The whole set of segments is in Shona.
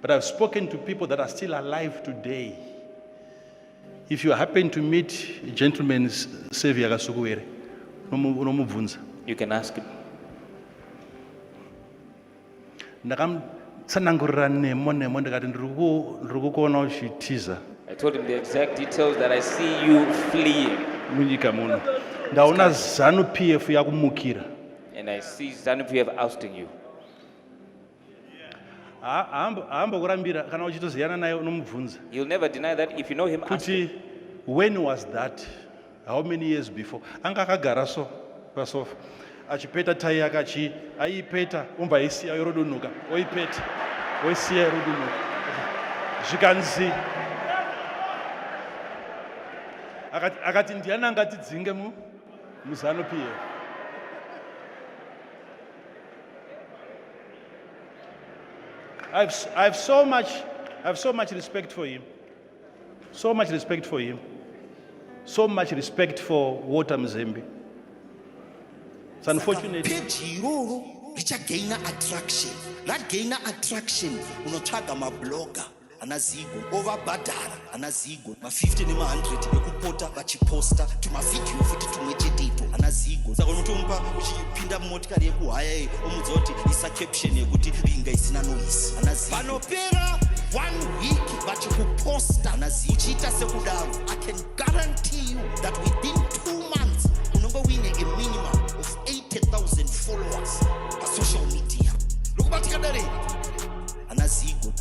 But I've spoken to people that are still alive today. If you happen to meet a gentleman's savior Kasukuwere, unomubvunza. You can ask him. Ndakamtsanangurira nemo ndikati ndiri kukuona uchitiza. I told him the exact details that I see you fleeing. Munyika muno. Ndaona ZANU-PF yakumukira. And I see ZANU-PF ousting you. Kurambira kana uchitoziyana naye unomubvunza. You'll never deny that if you know him. Kuti, when was that? How many years before? Anga akagara so pasofa. Achipeta tai yake aipeta umba isiya yorodunuka. Oipeta. Oisiya yorodunuka. Zvikanzi. Akati ndiana ngatidzinge ZANU-PF. I have so much respect for him. So much respect for him. So much respect for Walter Mzembe. It's unfortunate. Page iroro richagaina attraction. That gainer attraction unotsvaga mablogger anazigo ovabhadhara anazigo ma50 nema100 ekupota vachiposta tumavidhiyo futi tumwe chetepo anazigo saka unotomupa uchipinda mumotikari yekuhaya omudza kuti isa caption yekuti binga isina noise anazigo vanopera 1 week vachikuposta anazigo uchiita sekudaro. I can guarantee you that within 2 months unonge wine a minimum of 80,000 followers on social media. Lokubatikadare anazigo.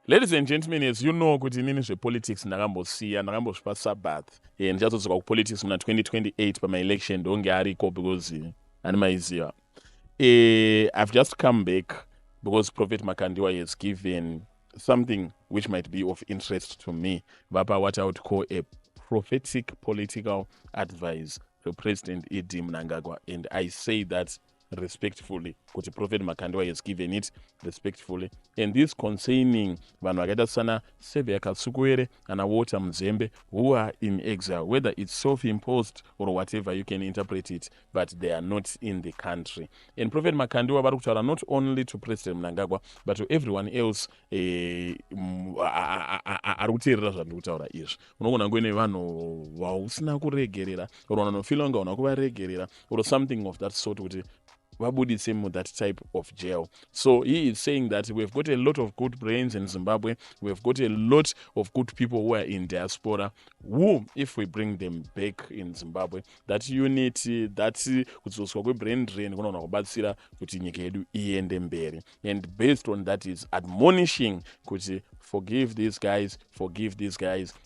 Ladies and gentlemen, as you know, kuti inini zvepolitics ndakambosiya ndakambosvipa Sabbath ndichazodzoka kupolitics muna 2028 pama-election ndonge ariko because animaiziva. I've just come back because Prophet Makandiwa has given something which might be of interest to me, vapa what I would call a prophetic political advice to President E.D. Mnangagwa, and I say that respectfully, kuti Prophet Makandiwa has given it respectfully, and this concerning vanhu vakaita sana Sevia Kasukuwere and Walter Mzembe who are in exile, whether it's self-imposed or whatever you can interpret it, but they are not in the country. And Prophet Makandiwa vari kutaura not only to President Mnangagwa but to everyone else ari kuteerera zvandiri kutaura izvi. Unogona ngoine vanhu vausina kuregerera or vanofila kunge una kuvaregerera or something of that sort kuti vabudise mu that type of jail. So he is saying that we've got a lot of good brains in Zimbabwe, we've got a lot of good people who are in diaspora who, if we bring them back in Zimbabwe, that unity, that kudzoswa kwebrain drain kunoona kubatsira kuti nyika yedu iende mberi. And based on that is admonishing kuti forgive these guys,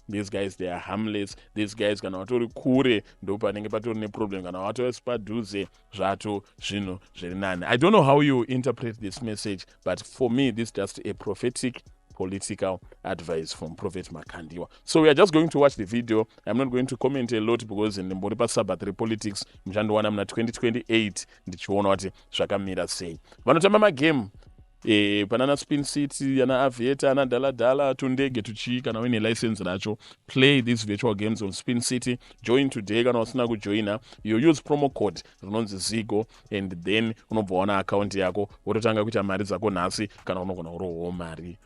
these guys they are harmless, these guys kana vatori kure ndo panenge patori neproblem, kana vatori padhuze zvato zvino zviri nani. I don't know how you interpret this message, but for me this is just a prophetic political advice from Prophet Makandiwa. So we are just going to watch the video. I'm not going to comment a lot because in the Sabbath politics mchandowana muna 2028 ndichiona kuti zvakamira sei. Vanotamba magame panana Spin City, ana Aviator, ana Dala tundege tuchi kana wine license racho. Play these virtual games on Spin City. Join today kana usina kujoina. You use promo code rinonzi ZIGO and then unobvaona account yako wototanga kuita mari dzako nhasi kana unogona kurohwa mari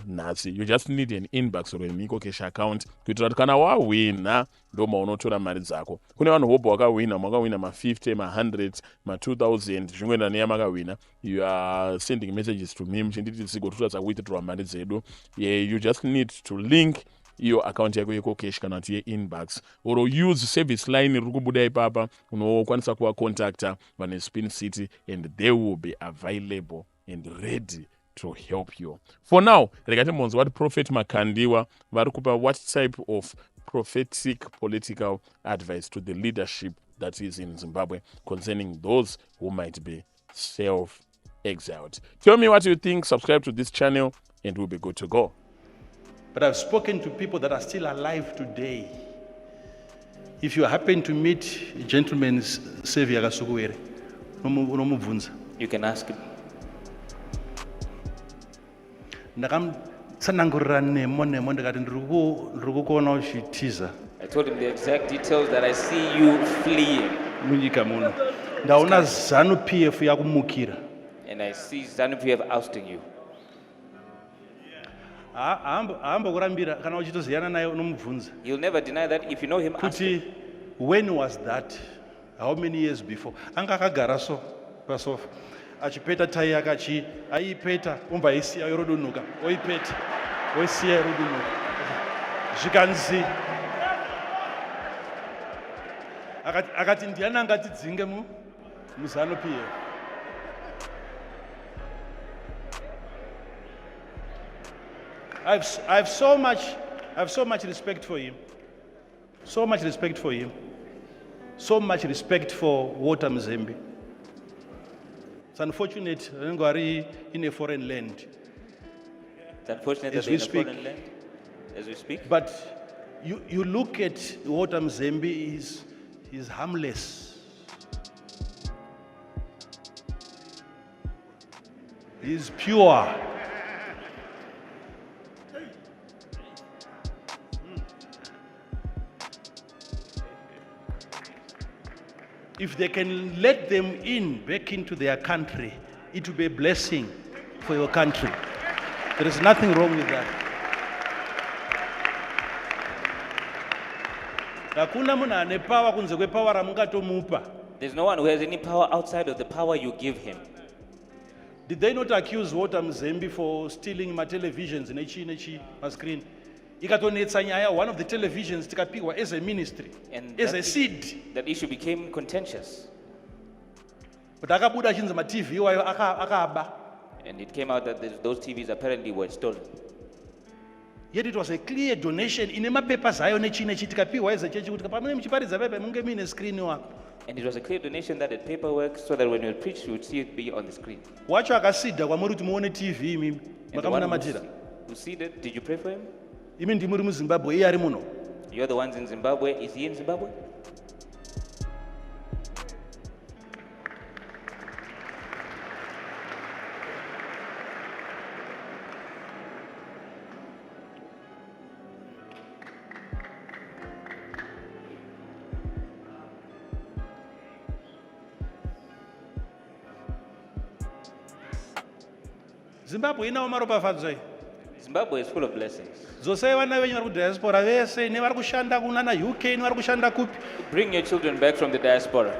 nhasi. You just need an inbox or a Miko Cash account kuitira kuti kana wawina ndo maunotora mari dzako. Kune vanhu hobo wakawina ma50, ma100, ma2000 zvingwenda neya makawina. You are sending messages to me mchinditi ZIGO tutatsa withdraw mari dzedu. You just need to link your account yako yeko cash kana kuti inbox or use service line iri kubuda ipapa unokwanisa kuva contacta vane Spin City and they will be available and ready to help you. For now, regarding what Prophet Makandiwa vari kupa what type of prophetic political advice to the leadership that is in Zimbabwe concerning those who might be self-exiled. Tell me what you think, subscribe to this channel and we'll be good to go. But I've spoken to people that are still alive today. If you happen to meet a gentleman's savior Kasukuwere, unomubvunza. You can ask him. Ndakamtsanangurira nemo ndikati ndiri kukuona uchitiza. I told him the exact details that I see you fleeing. Munyika muno. Ndaona ZANU-PF yakumukira. And I see ZANU-PF ousting you. haamba kurambira kana uchitoziyana naye unomubvunza You'll never deny that. If you know him, ask him. kuti when was that, how many years before. Anga akagara so pasofa achipeta tai yake aipeta umba isiya yorodunuka oipeta oisiya yorodunuka zvikanzi akati ndiani angatidzinge muzano piye. I have so much respect for him. So much respect for him. So much respect for Walter Mzembe. It's unfortunate Ngwari in a foreign land. It's unfortunate As that we they're in a speak. foreign land, as we speak. But you look at Walter Mzembe, he's harmless. He's pure. If they can let them back into their country, it will be a blessing for your country. There is nothing wrong with that. Hakuna munhu ane power kunze kwepower ramungatomupa. There's no one who has any power outside of the power you give him. Did they not accuse Walter Mzembe for stealing my televisions nechi my screen? Ikatonetsa nyaya, one of the televisions tikapigwa as a ministry, And as a seed. That issue became contentious. But akabuda chinzi ma TV wayo akaba. And it came out that those TVs apparently were stolen. Yet it was a clear donation in papers ayo nechi tikapigwa as a church kuti pamene muchiparidza pepe munge mine screen wako. And it was a clear donation that had paperwork so that when you preach, you would see it be on the screen. Wacho akasidha kwamuri kuti muone TV imimi. And the one Makamunamatira. who seated, did you pray for him? Imi ndimuri muZimbabwe iye ari muno. You're the ones in Zimbabwe. Is he in Zimbabwe? Zimbabwe inawo maropafadzo iyi. Zimbabwe is full of blessings. Dzosai vana venyu vari kudiaspora vese nevari kushanda kunana UK nevari kushanda kupi. Bring your children back from the diaspora.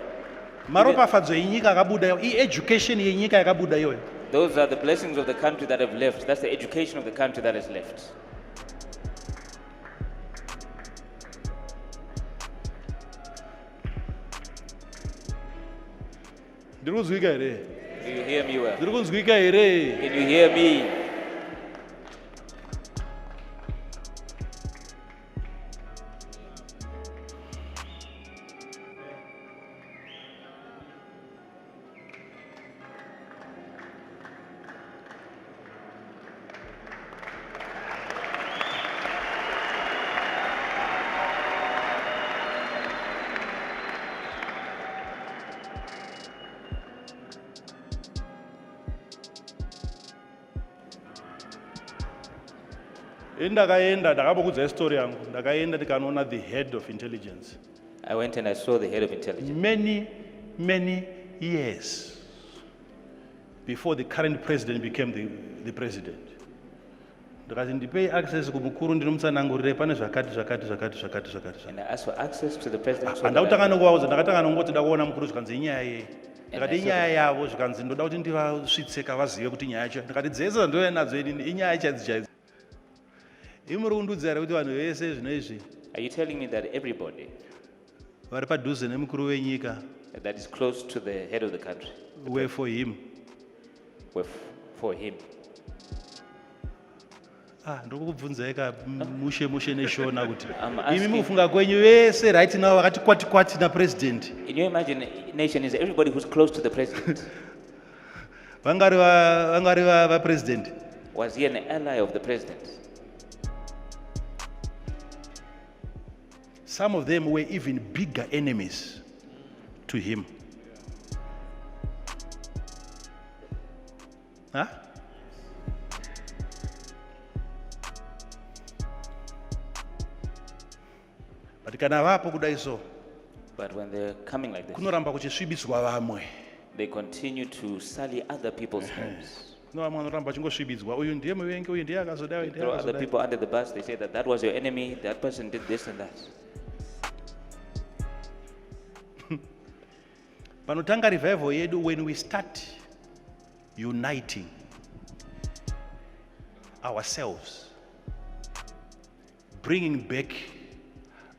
Maropafadzo enyika akabuda iyo, i-education yenyika yakabuda iyoyo. Those are the blessings of the country that have left. That's the education of the country that has left. Ndiri kuzwika here? Do you hear me well? Ndiri kunzwika here? Can you hear me? Ndakaenda ndakambokudza story yangu. Ndakaenda ndikanoona the head of intelligence. I went and I saw the head of intelligence. Many years before the current president became the president. Ndakati ndipei access kumukuru ndinomutsanangurire pane zvakati. And I asked for access to the president. Handakutanga kuvaudza, ndakatanga nongoti ndakuona mukuru zvikanzi inyaya yei. Ndakati inyaya yavo zvikanzi ndoda kuti ndivasvitseka vazive kuti nyaya yacho. Ndakati dzese dzandouya nadzo inyaya chaidzo. Imuri kundiudzira here kuti vanhu vese zvino izvi Are you telling me that everybody vari padhuze nemukuru wenyika that is close to the head of the country were for him? were for him? Ndiri kubvunzai ka mushe neshona kuti I'm imi asking- mukufunga kwenyu vese right now vakati kwati napresident In your imagination, is everybody who's close to the president? vangari vapresident. Was he an ally of the president? Some of them were even bigger enemies to him. Huh? But kana vapo kudai so But when they're coming like this, kunoramba kuchisvibiswa vamwe. they continue to sully other people's homes. no vamwe vanoramba vachingosvibidzwa uyu ndiye muvengi uyu ndiye akazodai They ndiye throw other akazodai. people under the bus. They say that that was your enemy, that person did this and that. Panotanga revival yedu, when we start uniting ourselves, bringing back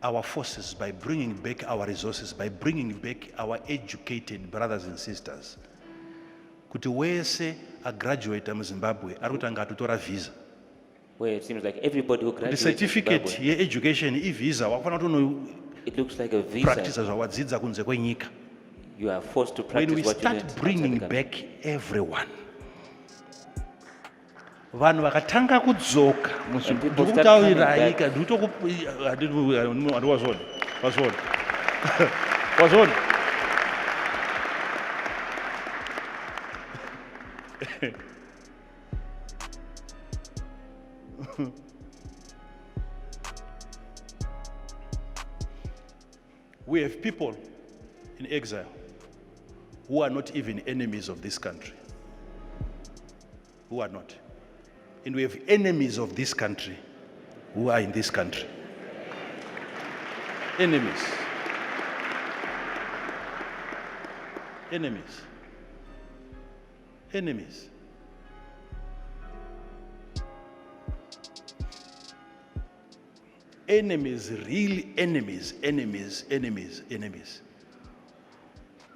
our forces, by bringing back our resources, by bringing back our educated brothers and sisters, kuti wese a graduate muZimbabwe ari kutanga atutora visa. Where it seems like everybody who The graduates in certificate Zimbabwe, ye-education i-visa wakufana kuti it looks like a practice visa. zvawadzidza kunze kwenyika. You are forced to When we practice what you learned start outside bringing the country. back everyone, vanhu vakatanga kudzoka When people start coming back- wazvona we have people in exile who are not even enemies of this country, who are not. And we have enemies of this country who are in this country. Enemies. Enemies. Enemies. Enemies, real enemies, enemies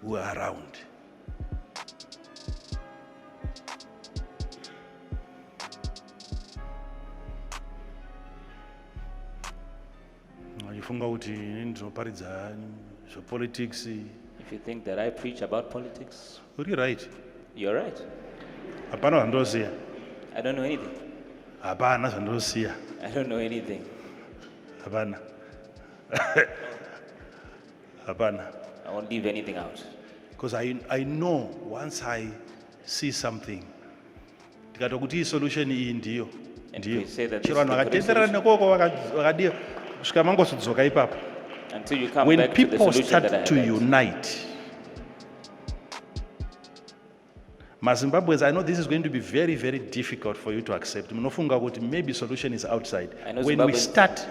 who are around. Achifunga kuti ini ndinoparidza zvepolitics, If you think that I preach about politics, uri right. you're right. Hapana zvandosiya. I don't know anything. Hapana zvandosiya. I don't know anything. Hapana. Hapana. I won't leave anything out. Because I know once I see something, ndikati kuti solution iyi ndiyo. And Ndiyo. we say that Chero this vanhu is the vakatenderana solution. nekoko vakadiyo kusvika mangosudzoka ipapo. Until you come When back to the people solution that I start to had. unite, Zimbabweans, I know this is going to be very, very difficult for you to accept. Munofunga kuti maybe solution is outside. I know When we Zimbabweans- start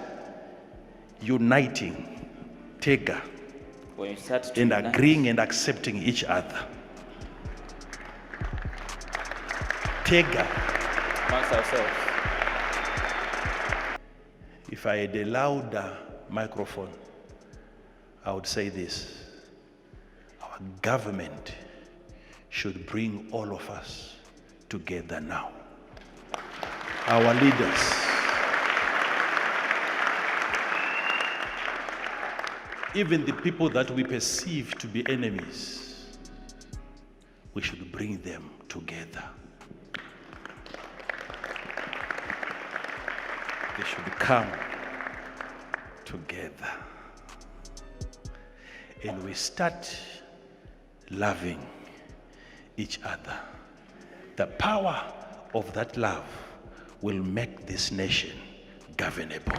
uniting, Tega, When you start to and unite, agreeing and accepting each other, Tega, amongst ourselves, if I had a louder microphone, I would say this: our government should bring all of us together now. Our leaders, even the people that we perceive to be enemies, we should bring them together. They should come together. And we start loving each other. The power of that love will make this nation governable.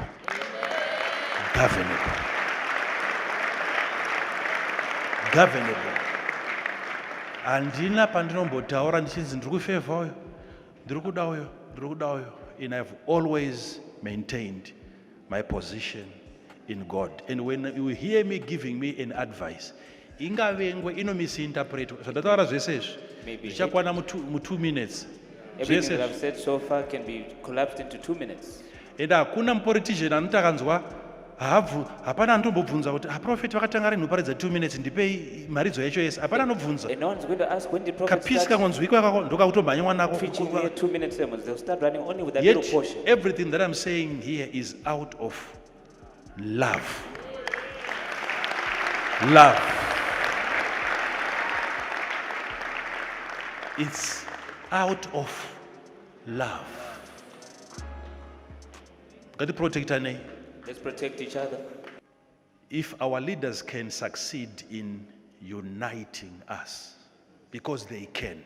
Governable. Governable. Andina pandinombotaura ndichinzi ndiri kufevha uyo, ndiri kuda uyo, ndiri kuda uyo. And I've always maintained my position in God. And when you hear me giving me an advice, ingavengwe misinterpret. Zvandataura zvese izvi Maybe zvichakwana mu 2 minutes. everything Zvese that I've said so far can be collapsed into 2 minutes. and hakuna mupolitician anoti akanzwa hapana anotombobvunza kuti aprofeti vakatanga rinhu paridza 2 minutes ndipei maridzo yacho yese, hapana anobvunza. And no one's going to ask when did prophet Kapisi start kangonzwika ndokakutomhanya mwanako. preaching mere 2 minute sermons. They'll start running only with that Yet little portion. everything that I'm saying here is out of love. Love. It's out of love. Ngati protectane. Let's protect each other. If our leaders can succeed in uniting us, because they can.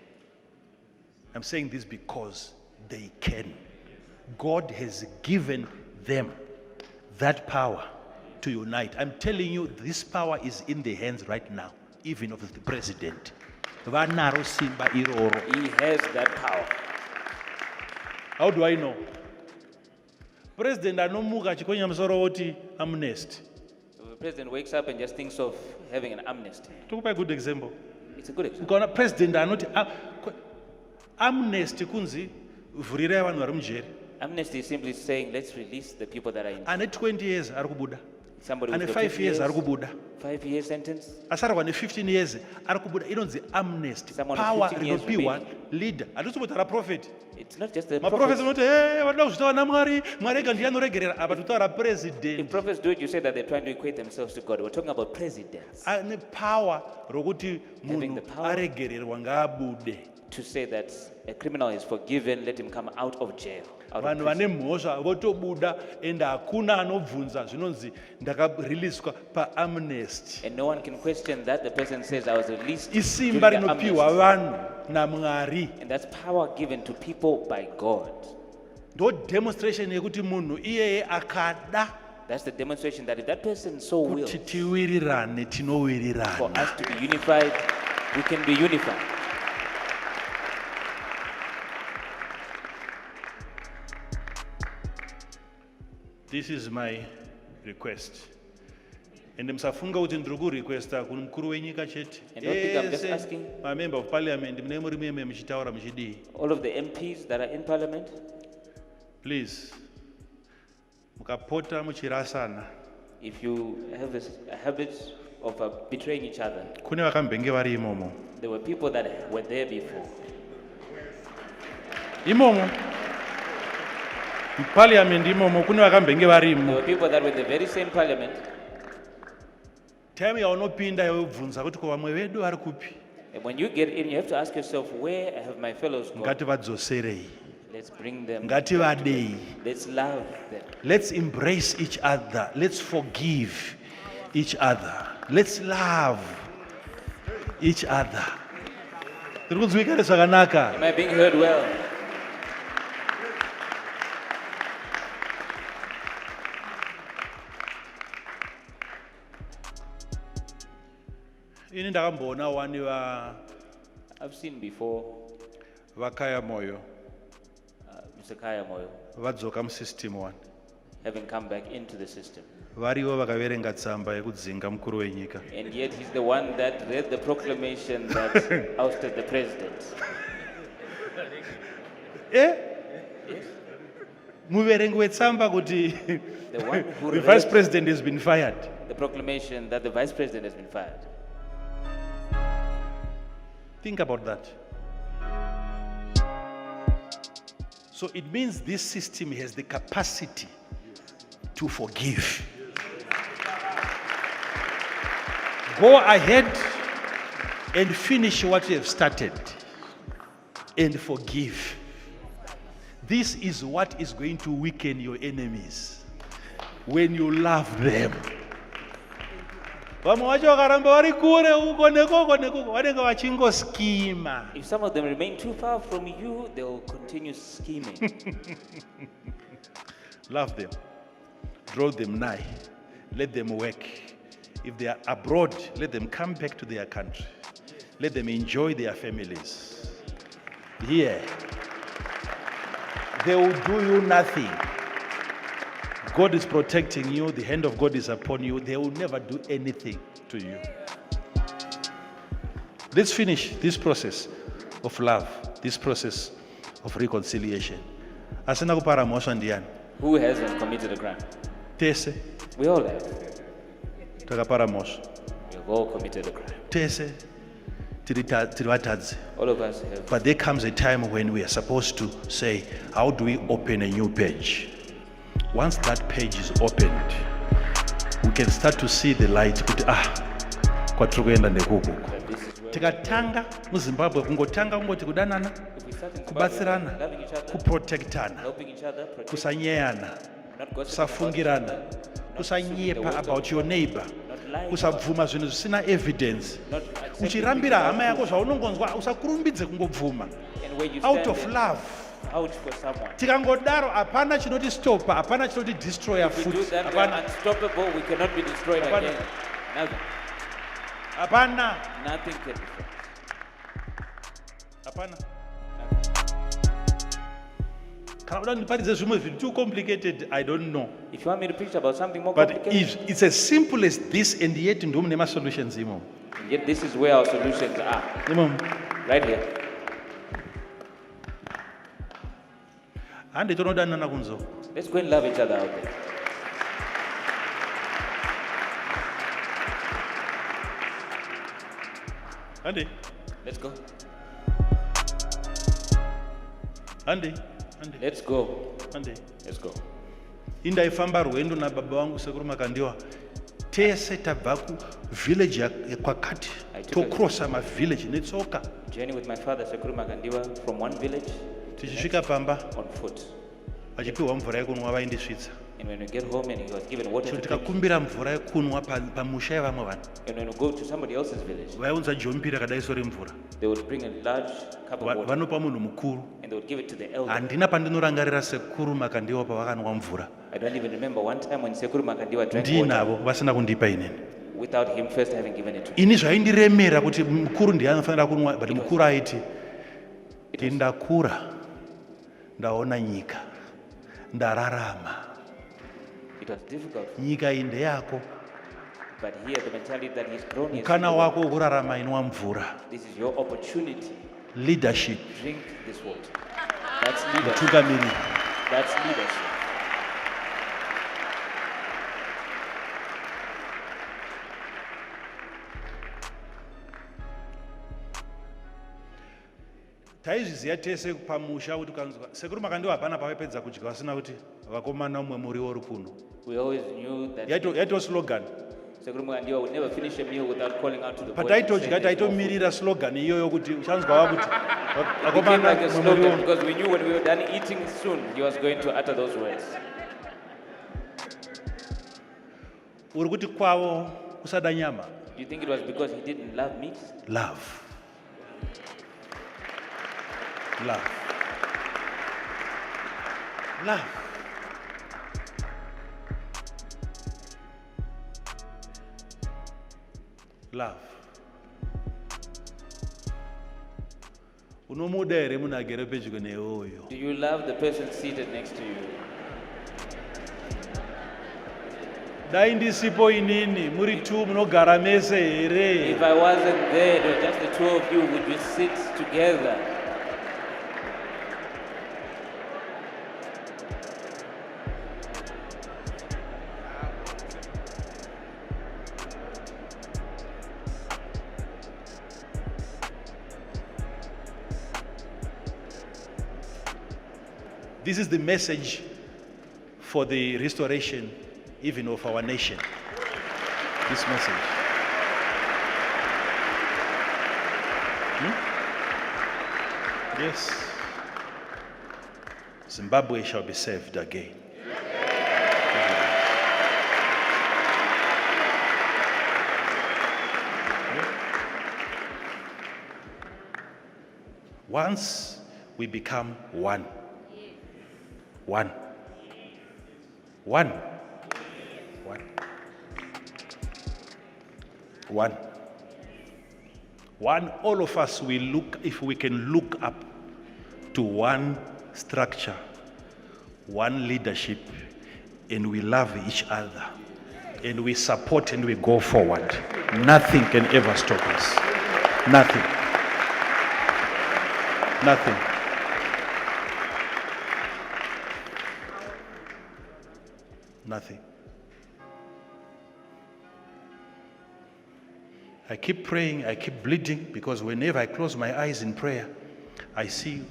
I'm saying this because they can. God has given them that power to unite. I'm telling you, this power is in the hands right now, even of the president. Vanaro simba iroro. He has that power. How do I know? President anomuka achikonya musoro oti amnesty. The president wakes up and just thinks of having an amnesty. Tokupa a good example. It's a good example. Ukaona president anoti amnesty kunzi vhurirai vanhu vari mujeri. Amnesty is simply saying, let's release the people that are in. Ane 20 years ari kubuda. Somebody Ane with 5 years ari kubuda. 5-year sentence. Asarwa ne 15 years ari kubuda. Inonzi amnesty. Someone with Power 15 years rinopiwa remaining. leader. Hatisi kuti ara prophet. It's not just the Maprophets prophets. anoti vanoda kuzvitaura namwari, Mwari ega ndiye anoregerera. Apa tutaura If president. prophets do it, you say that they're trying to equate themselves to God. We're talking about presidents. Ane power rokuti Having munhu the power. aregererwa ngaabude. To say that a criminal is forgiven, let him come out of jail. Out of Vanhu prison. vane mhosva votobuda ende hakuna anobvunza zvinonzi ndakariliswa paamnesty. And no one can question that. The person says, I was released. Isimba during the rinopiwa amnesty." vanhu naMwari. And that's power given to people by God. Ndo demonstration yekuti munhu iyeye akada That's the demonstration that if that person so wills kuti tiwirirane for tinowirirana. us to be unified, we can be unified. This is my request. And musafunga kuti ndiri kurequesta kune mukuru wenyika chete. And don't think I'm just asking. Mamember of parliament mune muri meme muchitaura muchidii. All of the MPs that are in parliament, Please, mukapota muchirasana. if you have this a habit of betraying each other, Kune vakambenge vari imomo. there were people that were there before. Imomo. Parliament imomo kune vakambenge vari There imo. were people that were in the very same parliament. Time yaunopinda yobvunza kuti ko vamwe vedu vari kupi. And when you get in, you have to ask yourself, where have my fellows gone? Ngativadzoserei. Let's bring them. Ngativadei. Let's love them. Let's embrace each other. Let's forgive each other. Let's love each other. Tiri kunzwika zvakanaka. Am I being heard well? Ini ndakamboona wani I've seen before vakaya moyo Mr. Kaya Moyo vadzoka musystem wani. having come back into the system. Varivo vakaverenga tsamba yekudzinga mukuru wenyika. And yet he's the one that read the proclamation that ousted the president. Muverengi wetsamba kuti The one who the vice read president has been fired. the proclamation that the vice president has been fired. Think about that. So it means this system has the capacity to forgive. Go ahead and finish what you have started and forgive. This is what is going to weaken your enemies when you love them. Vamwe vacho vakaramba vari kure uko nekoko nekoko vanenge vachingoskima. If some of them remain too far from you, they will continue scheming. Love them. Draw them nigh. Let them work. If they are abroad, let them come back to their country. Let them enjoy their families. Here, they will do you nothing. God is protecting you. The hand of God is upon you. They will never do anything to you. Let's finish this process of love, this process of reconciliation. Asina kupara moswa ndiani? Who hasn't committed a crime? Tese We all have. takapara moswa. We've all committed a crime. Tese tiri vatadzi. All of us have. But there comes a time when we are supposed to say, how do we open a new page? Once that page is opened, we can start to see the light. Kuti kwatiri kuenda ndekuku. That this is where Tikatanga muZimbabwe kungotanga kungoti kudanana, if we start in Zimbabwe, kubatsirana, loving each other, kuprotectana, helping each other, protecting, kusanyeyana, not gossiping about each kusafungirana, other, not speaking the kusanyepa words of about your neighbor, not lying kusabvuma zvinhu zvisina evidence. not accepting Uchirambira people hama yako zvaunongonzwa usakurumbidze kungobvuma. and where you Out stand of and love. out for someone. Tikangodaro hapana chinoti stopa, hapana chinoti destroyer If we do futi. that, we are Hapana. unstoppable. We cannot be destroyed Hapana. again. Nothing. Hapana. Nothing can destroy. Hapana. Kana kuda ndiparidze zvimwe zviri too complicated, I don't know. If you want me to preach about something more But complicated, if it's as simple as this, and yet ndomune ma-solutions imo. yet this is where our solutions are, right here. Handi tonodanana kunzo. Let's go and love each other out there. Handi, Let's go. handi, Let's go. handi. Let's go. Indaifamba rwendo nababa vangu sekuru Makandiwa. Tese tabva village yakwakati. Tokrosa mavillage netsoka. Journey with my father, Sekuru Makandiwa, from one village Tichisvika pamba, on foot. achipiwa mvura yekunwa vaindisvitsa. And when we get home and he was given water to drink, Tikakumbira mvura yekunwa pamusha yevamwe vanhu. and when we go to somebody else's village, Vaiunza jompira kadai so remvura. they would bring a large cup of water Vanopa munhu mukuru. and they would give it to the elder. Handina pandinorangarira sekuru Makandiwa pavakanwa mvura. I don't even remember one time when Sekuru Makandiwa drank water Ndinavo vasina kundipa inini. without him first having given it to me. Ini zvaindiremera kuti mukuru ndiye anofanira kunwa, but mukuru aiti kuti ndakura ndaona nyika ndararama, It was difficult, nyika iyi ndeyako, but here the mentality that he's grown is, mukana wako wokurarama inwa mvura. this is your opportunity. Leadership, Drink this water. That's leadership. utungamiri. That's leadership. Taizviziva tese pamusha kuti ukanzwa sekuru Makandiwa hapana pavapedza kudya vasina kuti vakomana umwe muriwo uri kuno. We always knew that Yaito slogan. Sekuru Makandiwa would never finish a meal without calling out to the boys. Pataitodya taitomirira slogan iyoyo kuti uchanzwa kuti It became vakomana like a umwe slogan muriwo. because we knew when we were done eating soon, he was going to utter those words. Uri kuti kwavo kusada nyama. Do you think it was because he didn't love meat? Love. Love. Love. Love. Unomuda here munhu agere pedyo neoyo. Do you love the person seated next to you? Dai ndisipo inini muri tu munogara mese here. If I wasn't there, it was just the two of you, would we sit together? This is the message for the restoration even of our nation. This message. Yes. Zimbabwe shall be saved again. Once we become one. One. One. One. One. One. All of us will look, if we can look up to one structure, one leadership, and we love each other, and we support and we go forward. Nothing can ever stop us. Nothing. Nothing. Nothing. I keep praying, I keep bleeding, because whenever I close my eyes in prayer, I see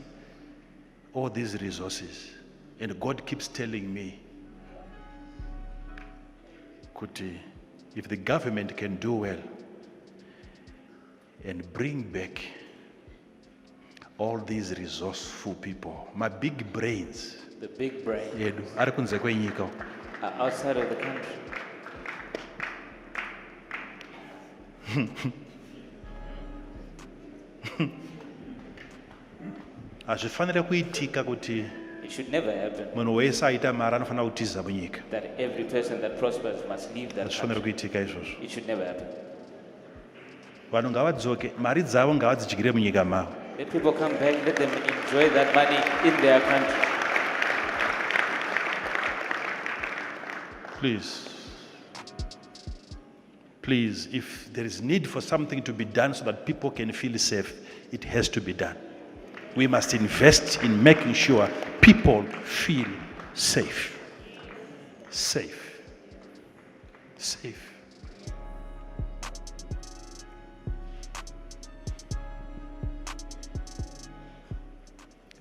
all these resources. And God keeps telling me, Kuti, if the government can do well and bring back all these resourceful people, my big brains, The big brain ari kunze kwenyika, are outside of the country. hazvifanire kuitika kuti It should never happen munhu wese aita mari anofanira kutiza munyika. that every person that prospers must leave that Hazvifanire country. kuitika izvozvo. It should never happen. Vanhu ngavadzoke, mari dzavo ngavadzidyire munyika mavo. Let people come back, let them enjoy that money in their country. Please, if there is need for something to be done so that people can feel safe, it has to be done. We must invest in making sure people feel safe. Safe. Safe.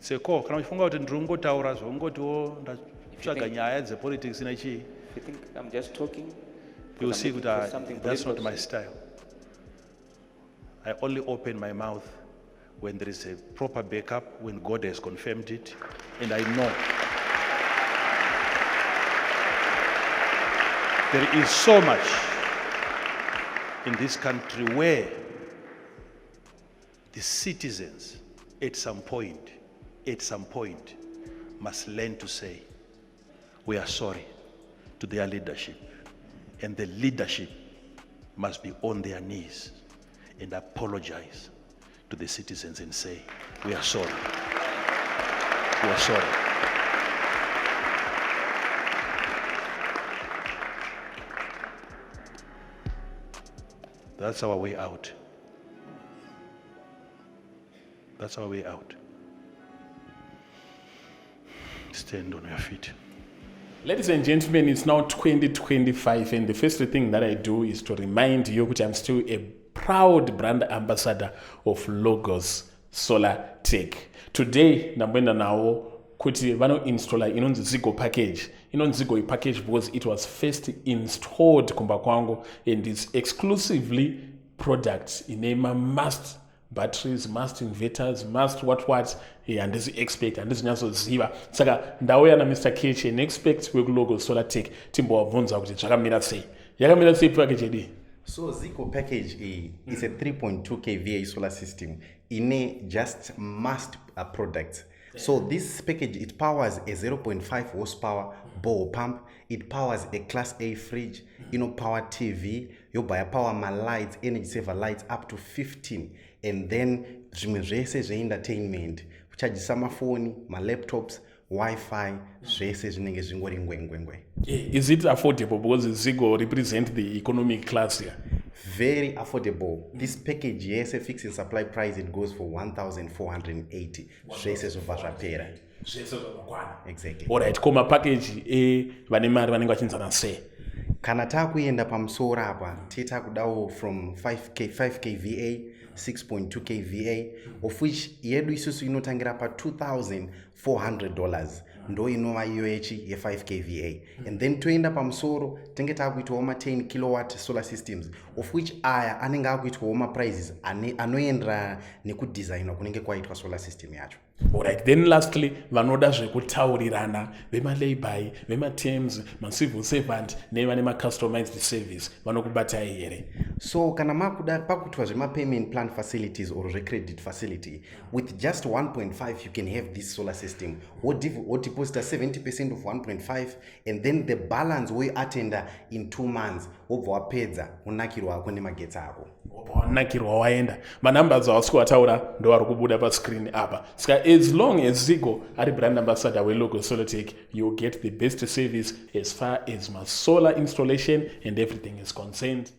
Seko, kana uchifunga kuti ndiri kungotaura zvongotiwo ndatsvaga nyaya dzepolitics inachii? If you think I'm just talking, You will I'm see looking that for something that's not political my to say. style. I only open my mouth when there is a proper backup, when God has confirmed it, and I know there is so much in this country where the citizens at some point must learn to say, we are sorry to their leadership. And the leadership must be on their knees and apologize to the citizens and say, we are sorry. We are sorry. That's our way out. That's our way out. Stand on your feet. Ladies and gentlemen, it's now 2025, and the first thing that I do is to remind you that I'm still a proud brand ambassador of Logos Solar Tech. Today, ndamboenda nawo kuti vanoinstalla inonzi Zigo package. Inonzi Zigo package because it was first installed kumba kwangu, and it's exclusively products inema must batteries, must inverters, must what handisi expect, handisi nyatsoziva. Saka ndauya na Mr. Kechi, an expert wekulogo Solar Tech, timbovabvunza kuti zvakamira sei. Yakamira sei package yedu? So Zico package is a 3.2 kVA solar system in a just must products. So this package, it powers a 0.5 horsepower bore pump. It powers a class A fridge, power TV. You buy a power my lights, energy saver lights up to 15. And then zvese entertainment. Charge some phone, my laptops, Wi-Fi, zvese zvinenge zvingori ngwengwengwe. Is it affordable because Zigo represent the economic class here? Very affordable. This package, yes, a fixed and supply price, it goes for 1,480. Zvese zvapera. Exactly. Alright, koma package vane mari vanenge vachinzana sei? Kana takuenda pamusoro apa titakudawo from 5 kVA 6.2 kVA, of which yedu isusu inotangira pa $2,400 ndo inova iyo ye 5 kVA. And then toenda pamusoro tenge takuitawo ma 10 kilowatt solar systems, of which aya anenge akuitawo ma prices anoendera nekudesignwa kunenge kwaitwa solar system yacho. Alright, then lastly, vanoda zvekutaurirana vema-layby, vema-terms, ma-civil servant nevane ma-customized service vanokubatai here? So kana makuda pakutwa zvema-payment plan facilities or credit facility, with just 1.5 you can have this solar system. What deposit 70% of 1.5, and then the balance we attend in 2 months wobva wapedza unakirwa wako nemagetsi ako. Wanakirwa waenda. Manumbers awasikuataura ndo ari kubuda pa screen apa. Saka as long as Zigo ari brand ambassador weLogo Solar Tech, you get the best service as far as my solar installation and everything is concerned.